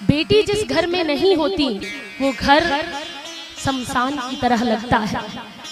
बेटी जिस घर में नहीं होती वो घर शमशान की तरह लगता है।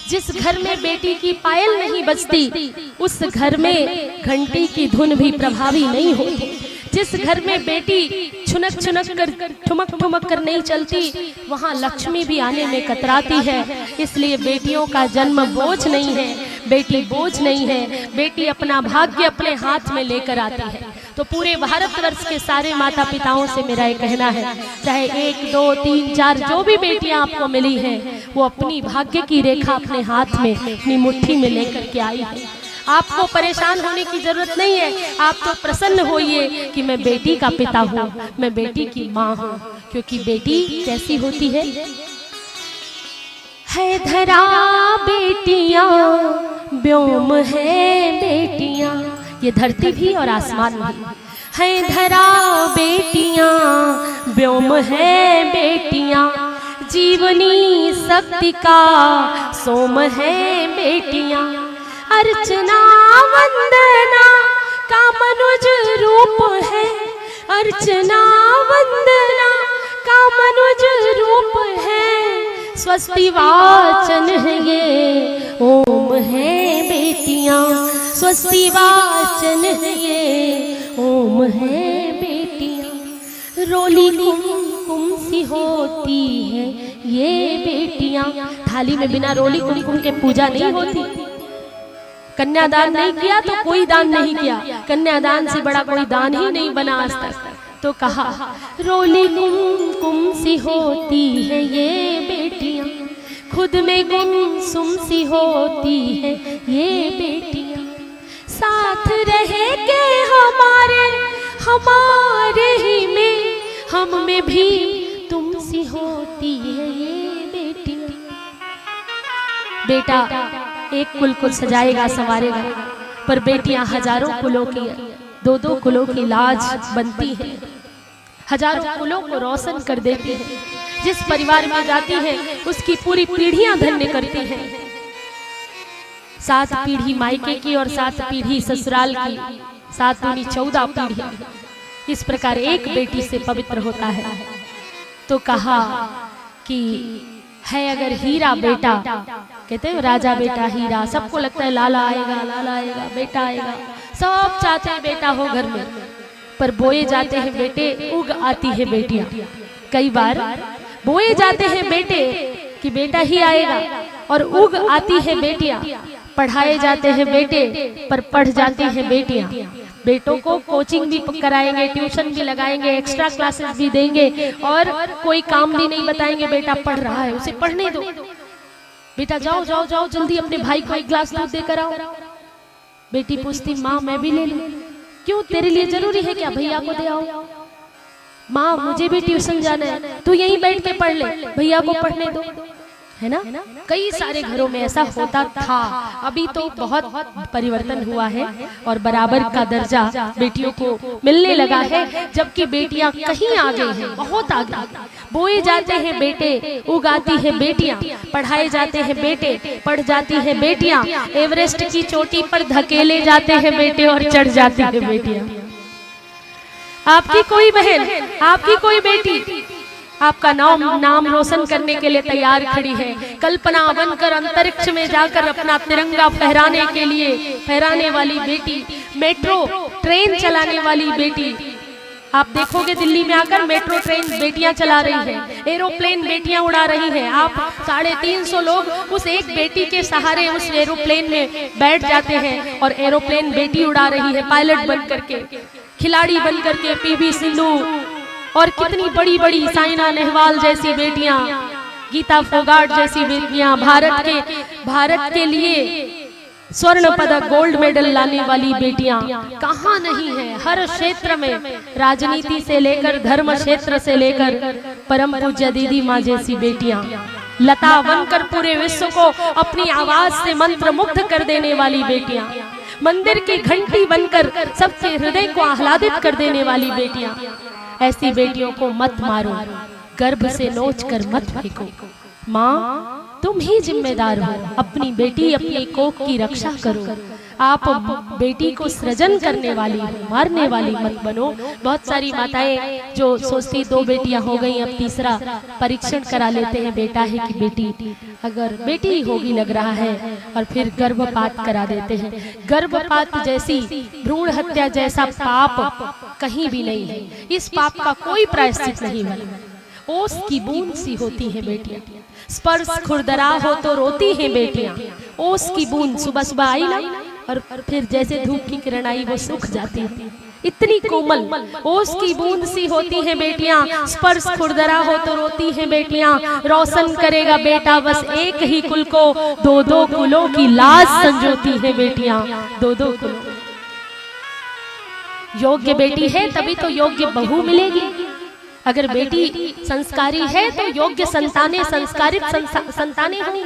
जिस घर में बेटी की पायल नहीं बजती उस घर में घंटी की धुन भी प्रभावी नहीं होती। जिस घर में बेटी छुनक छुनक कर ठुमक ठुमक कर नहीं चलती वहाँ लक्ष्मी भी आने में कतराती है। इसलिए बेटियों का जन्म बोझ नहीं है, बेटी बोझ नहीं है, बेटी अपना भाग्य अपने हाथ में लेकर आती है। तो पूरे भारतवर्ष के सारे माता पिताओं से मेरा ये कहना है, चाहे 1, 2, 3, 4 जो भी बेटियां आपको मिली हैं वो अपनी भाग्य की रेखा अपने हाथ में अपनी मुट्ठी में लेकर के आई है। आपको परेशान होने की जरूरत नहीं है, आप तो प्रसन्न होइए कि मैं बेटी का पिता हूँ, मैं बेटी की माँ हूँ। क्योंकि बेटी कैसी होती है धरा बेटियां व्योम है बेटियां, ये धरती भी और आसमान भी है धरा बेटियां व्योम है बेटियां, जीवनी शक्ति का सोम है बेटियां, अर्चना वंदना का मनुज रूप है, अर्चना वंदना का मनुज रूप है, स्वस्ति वाचन है ये ओम है बेटियां, स्वस्ति वाचन है ये ओम है बेटियां, रोली कुमकुम सी होती है ये बेटियां। थाली में बिना रोली कुमकुम के पूजा नहीं होती। कन्यादान नहीं किया तो कोई दान नहीं किया, कन्यादान से बड़ा कोई दान ही नहीं बना आज तक। तो कहा रोली कुमकुम सी होती है ये बेटियां, खुद में गुमसुम सी होती है ये बेटियां, साथ रहे के हमारे हमारे ही में हम में भी तुम सी होती है ये बेटियां। बेटा एक कुल को सजाएगा संवारेगा, पर बेटियां हजारों कुलों की 2-2 कुलों की लाज बनती है, हजारों कुलों को रोशन कर देती है। जिस परिवार में जाती है उसकी पूरी पीढ़ियां धन्य करती हैं। 7 पीढ़ी मायके की और 7 पीढ़ी ससुराल की, 7 दूनी 14 पीढ़ियां। इस प्रकार एक बेटी से पवित्र होता है। तो कहा कि है अगर हीरा बेटा, कहते हैं राजा बेटा हीरा, सबको लगता है लाला आएगा लाला आएगा बेटा आएगा, सब चाहते हैं बेटा हो घर में, पर बोए जाते हैं बेटे उग आती है बेटियां। कई बार बोए जाते हैं बेटे कि बेटा ही आएगा और उग आती है बेटियां, पढ़ाए जाते हैं बेटे पर पढ़ जाती हैं बेटियां। बेटों को कोचिंग भी कराएंगे, ट्यूशन भी लगाएंगे, एक्स्ट्रा क्लासेस भी देंगे और कोई काम भी नहीं बताएंगे, बेटा पढ़ रहा है उसे पढ़ने दो, बेटा जाओ जाओ जाओ जल्दी अपने भाई को 1 गिलास दूध देकर आओ। बेटी पूछती माँ मैं भी ले लूं, क्यों तेरे लिए जरूरी है क्या, भैया को दे आओ। माँ मुझे भी ट्यूशन जाना है, तू यहीं बैठ के पढ़ ले, भैया को पढ़ने दो, है ना। कई सारे घरों में ऐसा होता था। अभी तो बहुत परिवर्तन हुआ है और बराबर का दर्जा बेटियों को मिलने लगा है, जबकि बेटियां कहीं आगे हैं, बहुत आगे। बोए जाते हैं बेटे उगाती है बेटियां, पढ़ाए जाते हैं बेटे पढ़ जाती है बेटियां, एवरेस्ट की चोटी पर धकेले जाते हैं बेटे और चढ़ जाती है बेटियां। आपकी कोई बहन, आपकी कोई बेटी आपका नाम रोशन करने के लिए तैयार खड़ी है। कल्पना बनकर अंतरिक्ष में जाकर अपना तिरंगा फहराने के लिए फहराने वाली बेटी, मेट्रो ट्रेन चलाने वाली बेटी। आप देखोगे दिल्ली में आकर मेट्रो ट्रेन बेटियां चला रही हैं, एरोप्लेन बेटियां उड़ा रही हैं। आप 350 लोग उस एक बेटी के सहारे उस एरोप्लेन में बैठ जाते हैं और एरोप्लेन बेटी उड़ा रही है, पायलट बन करके, खिलाड़ी बन करके, पीवी सिंधु और कितनी बड़ी बड़ी साइना नेहवाल जैसी बेटियां, गीता फोगाट जैसी बेटियां, भारत के लिए स्वर्ण पदक गोल्ड मेडल लाने वाली बेटियां कहाँ नहीं है। हर क्षेत्र में, राजनीति से लेकर धर्म क्षेत्र से लेकर परम पूज्य दीदी माँ जैसी बेटियां, लता बनकर पूरे विश्व को अपनी आवाज से मंत्र मुग्ध कर देने वाली बेटियां, मंदिर की घंटी बनकर सबके हृदय को आह्लादित कर देने वाली बेटियां। ऐसी बेटियों को मत मारो, गर्भ से नोच कर मत फेंको। माँ तुम ही जिम्मेदार हो, अपनी बेटी अपनी कोख की रक्षा करो। आप बेटी को सृजन करने वाली हो, मारने वाली मत बनो। बहुत सारी माताएं जो सोचती 2 बेटियां हो गई, अब तीसरा परीक्षण करा लेते हैं, बेटा है कि बेटी, अगर बेटी होगी लग रहा है, और फिर गर्भपात करा देते हैं। गर्भपात जैसी, भ्रूण हत्या जैसा पाप कहीं भी नहीं है। इस पाप का कोई प्रायश्चित नहीं बना। ओस की बूंद सी होती है बेटियां, स्पर्श खुरदरा हो तो रोती हैं बेटियां। ओस की बूंद सुबह सुबह आई ना, और फिर जैसे धूप की किरण आई वो सूख जाती है, इतनी कोमल। ओस की बूंद सी होती हैं बेटियां, स्पर्श खुरदरा हो तो रोती हैं बेटियां। रोशन करेगा बेटा बस एक ही कुल को, 2-2 कुलों की लाज संजोती है बेटियां, 2-2 कुलों। योग्य बेटी है तभी तो योग्य बहू मिलेगी। अगर बेटी संस्कारी है तो योग्य संतानें, संस्कारित संतानें होंगी।